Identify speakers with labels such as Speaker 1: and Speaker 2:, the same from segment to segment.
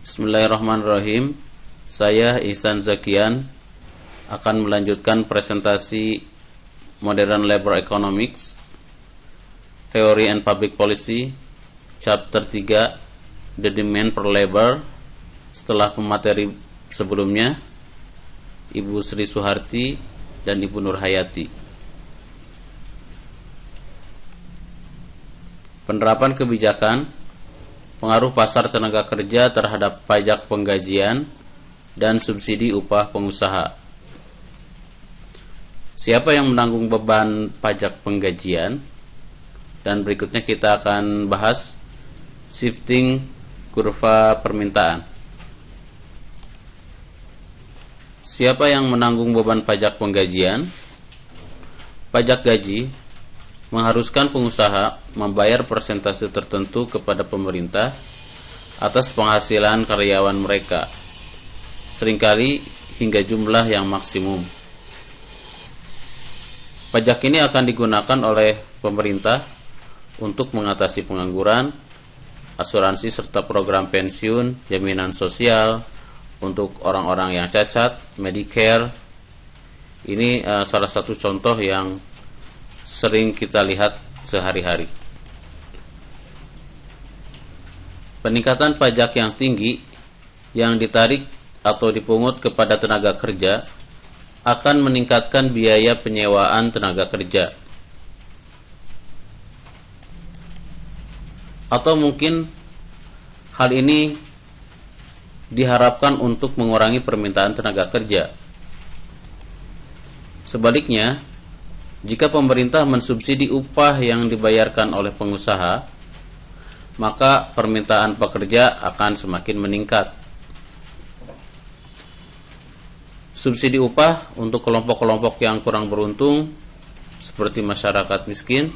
Speaker 1: Bismillahirrahmanirrahim. Saya Ihsan Zakian akan melanjutkan presentasi Modern Labor Economics, Theory and Public Policy, Chapter 3, The Demand for Labor, setelah pemateri sebelumnya Ibu Sri Suharti dan Ibu Nur Hayati. Penerapan kebijakan pengaruh pasar tenaga kerja terhadap pajak penggajian dan subsidi upah pengusaha. Siapa yang menanggung beban pajak penggajian? Dan berikutnya kita akan bahas shifting kurva permintaan. Siapa yang menanggung beban pajak penggajian? Pajak gaji mengharuskan pengusaha membayar persentase tertentu kepada pemerintah atas penghasilan karyawan mereka, seringkali hingga jumlah yang maksimum. Pajak ini akan digunakan oleh pemerintah untuk mengatasi pengangguran, asuransi serta program pensiun, jaminan sosial untuk orang-orang yang cacat, Medicare. Ini salah satu contoh yang sering kita lihat sehari-hari. Peningkatan pajak yang tinggi yang ditarik atau dipungut kepada tenaga kerja akan meningkatkan biaya penyewaan tenaga kerja. Atau mungkin hal ini diharapkan untuk mengurangi permintaan tenaga kerja. Sebaliknya, jika pemerintah mensubsidi upah yang dibayarkan oleh pengusaha, maka permintaan pekerja akan semakin meningkat. Subsidi upah untuk kelompok-kelompok yang kurang beruntung, seperti masyarakat miskin,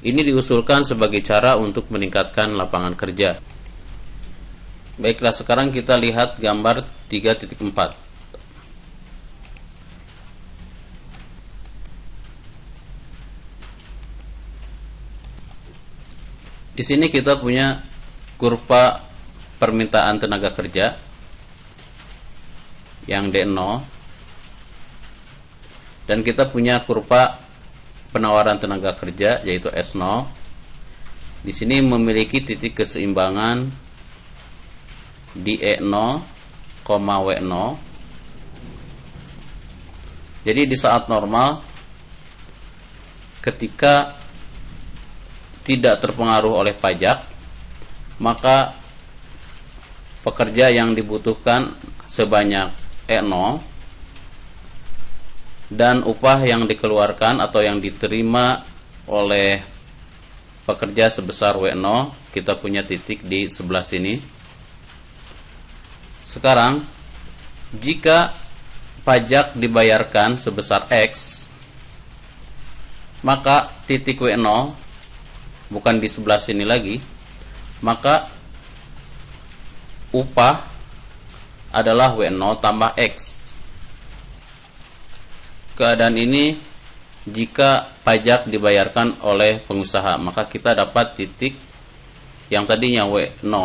Speaker 1: ini diusulkan sebagai cara untuk meningkatkan lapangan kerja. Baiklah, sekarang kita lihat gambar 3.4. Di sini kita punya kurva permintaan tenaga kerja yang D0, dan kita punya kurva penawaran tenaga kerja yaitu S0. Di sini memiliki titik keseimbangan di E0, W0. Jadi di saat normal, ketika tidak terpengaruh oleh pajak, maka pekerja yang dibutuhkan sebanyak E0 dan upah yang dikeluarkan atau yang diterima oleh pekerja sebesar W0. Kita punya titik di sebelah sini. Sekarang, jika pajak dibayarkan sebesar X, maka titik W0 bukan di sebelah sini lagi, maka upah adalah W0 tambah X. Keadaan ini jika pajak dibayarkan oleh pengusaha, maka kita dapat titik yang tadinya W0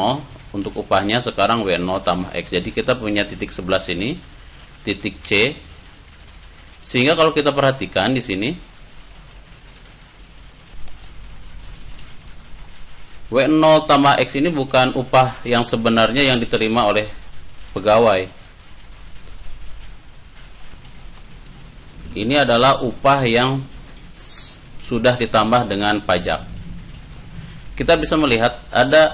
Speaker 1: untuk upahnya sekarang W0 tambah X. Jadi kita punya titik sebelah sini, titik C. Sehingga kalau kita perhatikan di sini, W0 tambah X ini bukan upah yang sebenarnya yang diterima oleh pegawai. Ini adalah upah yang sudah ditambah dengan pajak. Kita bisa melihat ada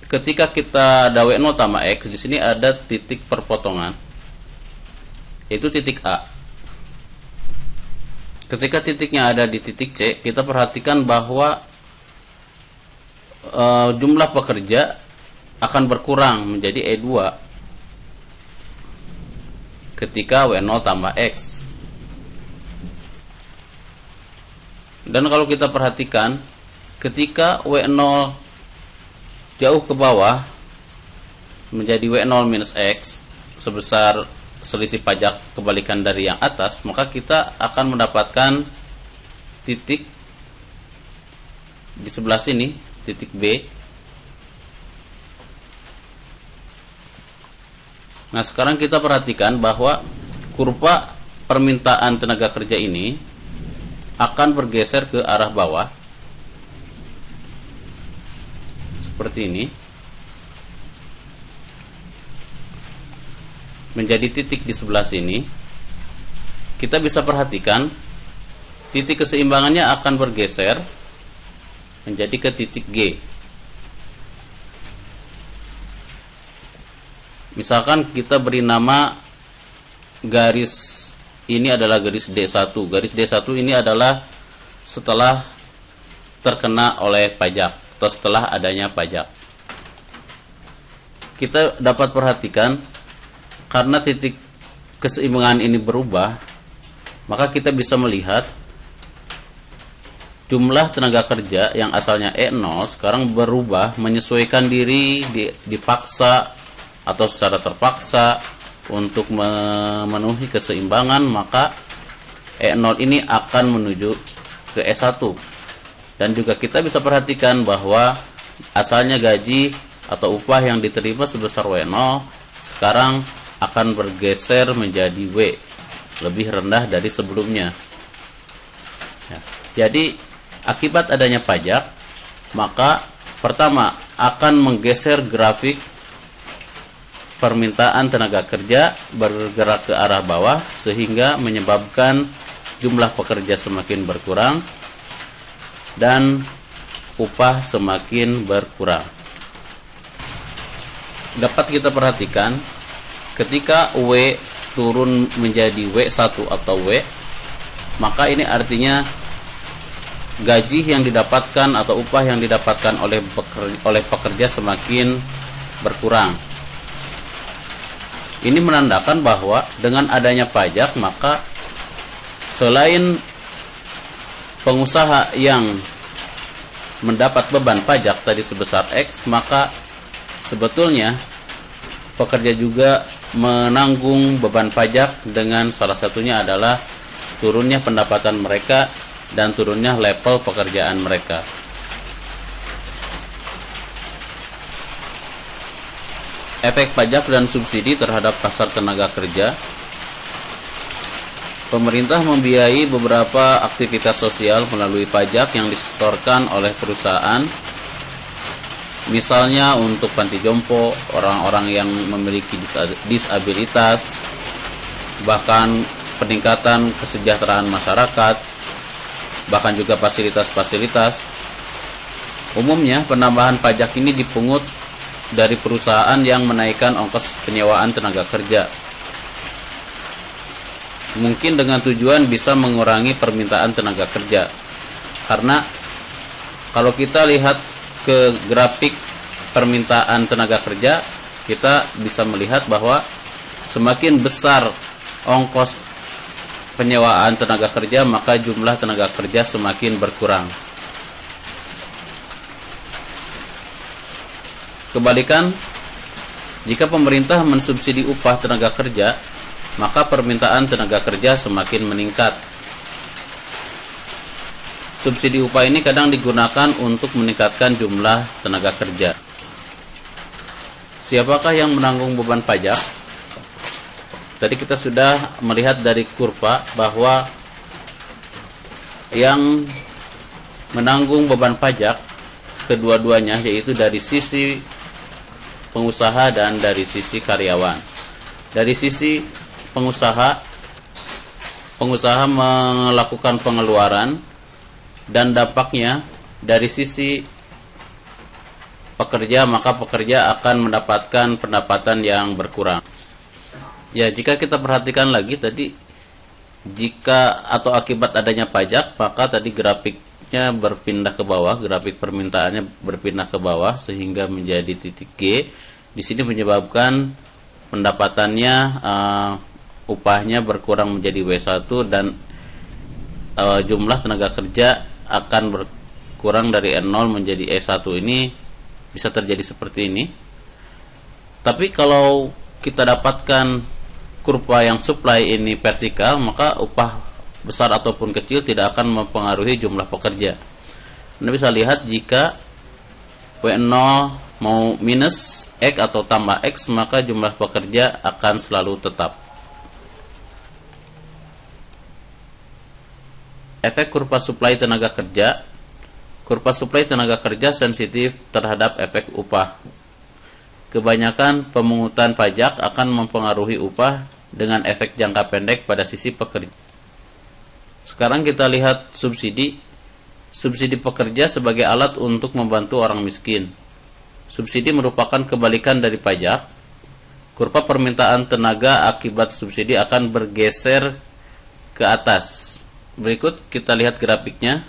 Speaker 1: ketika kita ada W0 tambah X, di sini ada titik perpotongan, yaitu titik A. Ketika titiknya ada di titik C, kita perhatikan bahwa jumlah pekerja akan berkurang menjadi E2 ketika W0 tambah X. Dan kalau kita perhatikan, ketika W0 jauh ke bawah menjadi W0 minus X sebesar selisih pajak kebalikan dari yang atas, maka kita akan mendapatkan titik di sebelah sini, titik B, Nah, sekarang kita perhatikan bahwa kurva permintaan tenaga kerja ini akan bergeser ke arah bawah seperti ini, menjadi titik di sebelah sini. Kita bisa perhatikan titik keseimbangannya akan bergeser menjadi ke titik G. Misalkan kita beri nama garis ini adalah garis D1. Garis D1 ini adalah setelah terkena oleh pajak atau setelah adanya pajak. Kita dapat perhatikan karena titik keseimbangan ini berubah, maka kita bisa melihat jumlah tenaga kerja yang asalnya E0 sekarang berubah, menyesuaikan diri, dipaksa atau secara terpaksa untuk memenuhi keseimbangan, maka E0 ini akan menuju ke E1. Dan juga kita bisa perhatikan bahwa asalnya gaji atau upah yang diterima sebesar W0 sekarang akan bergeser menjadi W, lebih rendah dari sebelumnya. Ya, jadi akibat adanya pajak, maka pertama akan menggeser grafik permintaan tenaga kerja bergerak ke arah bawah, sehingga menyebabkan jumlah pekerja semakin berkurang dan upah semakin berkurang. Dapat kita perhatikan ketika W turun menjadi W1 atau W, maka ini artinya gaji yang didapatkan atau upah yang didapatkan oleh pekerja semakin berkurang. Ini menandakan bahwa dengan adanya pajak, maka selain pengusaha yang mendapat beban pajak tadi sebesar X, maka sebetulnya pekerja juga menanggung beban pajak dengan salah satunya adalah turunnya pendapatan mereka dan turunnya level pekerjaan mereka. Efek pajak dan subsidi terhadap pasar tenaga kerja. Pemerintah membiayai beberapa aktivitas sosial melalui pajak yang disetorkan oleh perusahaan, misalnya untuk panti jompo, orang-orang yang memiliki disabilitas, bahkan peningkatan kesejahteraan masyarakat, bahkan juga fasilitas-fasilitas. Umumnya penambahan pajak ini dipungut dari perusahaan yang menaikkan ongkos penyewaan tenaga kerja, mungkin dengan tujuan bisa mengurangi permintaan tenaga kerja. Karena kalau kita lihat ke grafik permintaan tenaga kerja, kita bisa melihat bahwa semakin besar ongkos penyewaan tenaga kerja, maka jumlah tenaga kerja semakin berkurang. Kebalikan, jika pemerintah mensubsidi upah tenaga kerja, maka permintaan tenaga kerja semakin meningkat. Subsidi upah ini kadang digunakan untuk meningkatkan jumlah tenaga kerja. Siapakah yang menanggung beban pajak? Tadi kita sudah melihat dari kurva bahwa yang menanggung beban pajak kedua-duanya, yaitu dari sisi pengusaha dan dari sisi karyawan. Dari sisi pengusaha melakukan pengeluaran, dan dampaknya dari sisi pekerja, maka pekerja akan mendapatkan pendapatan yang berkurang. Ya, jika kita perhatikan lagi tadi, jika atau akibat adanya pajak, maka tadi grafiknya berpindah ke bawah, grafik permintaannya berpindah ke bawah sehingga menjadi titik G. Di sini menyebabkan pendapatannya, upahnya berkurang menjadi W1, dan jumlah tenaga kerja akan berkurang dari E0 menjadi E1. Ini bisa terjadi seperti ini. Tapi kalau kita dapatkan kurva yang supply ini vertikal, maka upah besar ataupun kecil tidak akan mempengaruhi jumlah pekerja. Anda bisa lihat jika W0 mau minus X atau tambah X, maka jumlah pekerja akan selalu tetap. Efek kurva suplai tenaga kerja. Kurva suplai tenaga kerja sensitif terhadap efek upah. Kebanyakan pemungutan pajak akan mempengaruhi upah dengan efek jangka pendek pada sisi pekerja. Sekarang kita lihat subsidi. Subsidi pekerja sebagai alat untuk membantu orang miskin. Subsidi merupakan kebalikan dari pajak. Kurva permintaan tenaga akibat subsidi akan bergeser ke atas. Berikut kita lihat grafiknya.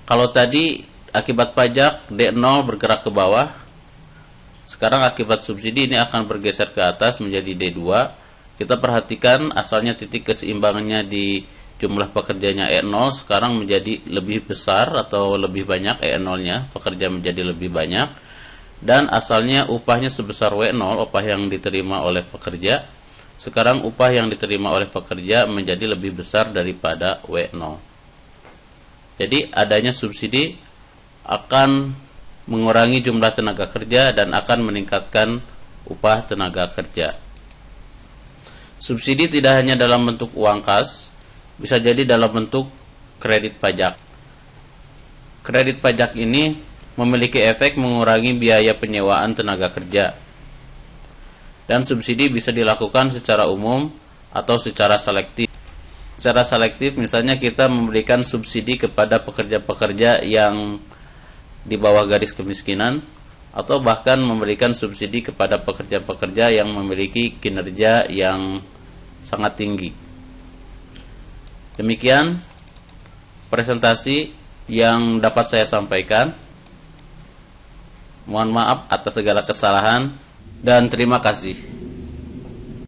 Speaker 1: Kalau tadi akibat pajak D0 bergerak ke bawah, sekarang akibat subsidi ini akan bergeser ke atas menjadi D2. Kita perhatikan asalnya titik keseimbangannya di jumlah pekerjanya E0 sekarang menjadi lebih besar atau lebih banyak E0-nya, pekerja menjadi lebih banyak. Dan asalnya upahnya sebesar W0, upah yang diterima oleh pekerja. Sekarang upah yang diterima oleh pekerja menjadi lebih besar daripada W0. Jadi adanya subsidi akan mengurangi jumlah tenaga kerja dan akan meningkatkan upah tenaga kerja. Subsidi tidak hanya dalam bentuk uang kas, bisa jadi dalam bentuk kredit pajak. Kredit pajak ini memiliki efek mengurangi biaya penyewaan tenaga kerja. Dan subsidi bisa dilakukan secara umum atau secara selektif. Secara selektif misalnya kita memberikan subsidi kepada pekerja-pekerja yang di bawah garis kemiskinan, atau bahkan memberikan subsidi kepada pekerja-pekerja yang memiliki kinerja yang sangat tinggi. Demikian presentasi yang dapat saya sampaikan. Mohon maaf atas segala kesalahan dan terima kasih.